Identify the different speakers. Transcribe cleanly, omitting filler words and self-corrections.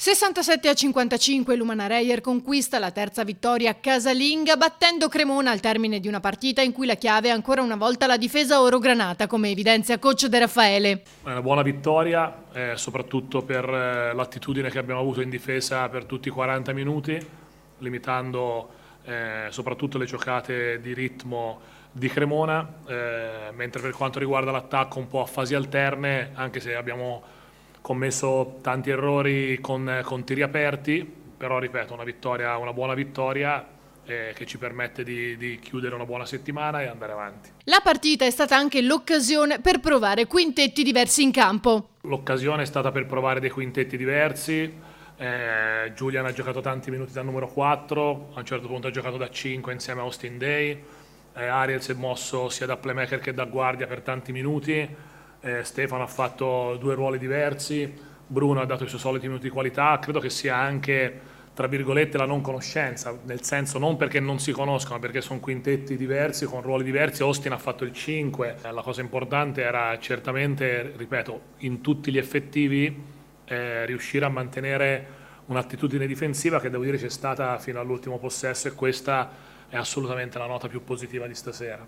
Speaker 1: 67-55 l'Umana Reyer conquista la terza vittoria casalinga battendo Cremona al termine di una partita in cui la chiave è ancora una volta la difesa orogranata, come evidenzia coach De Raffaele.
Speaker 2: È una buona vittoria, soprattutto per l'attitudine che abbiamo avuto in difesa per tutti i 40 minuti, limitando soprattutto le giocate di ritmo di Cremona, mentre per quanto riguarda l'attacco un po' a fasi alterne, anche se abbiamo commesso tanti errori con tiri aperti, però ripeto, una buona vittoria che ci permette di chiudere una buona settimana e andare avanti.
Speaker 1: La partita è stata anche l'occasione per provare quintetti diversi in campo.
Speaker 2: L'occasione è stata per provare dei quintetti diversi. Julian ha giocato tanti minuti da numero 4, a un certo punto ha giocato da 5 insieme a Austin Day. Ariel si è mosso sia da playmaker che da guardia per tanti minuti. Stefano ha fatto due ruoli diversi, Bruno ha dato i suoi soliti minuti di qualità. Credo che sia anche, tra virgolette, la non conoscenza, nel senso non perché non si conoscono, perché sono quintetti diversi, con ruoli diversi. Austin ha fatto il 5, la cosa importante era certamente, ripeto, in tutti gli effettivi riuscire a mantenere un'attitudine difensiva che devo dire c'è stata fino all'ultimo possesso, e questa è assolutamente la nota più positiva di stasera.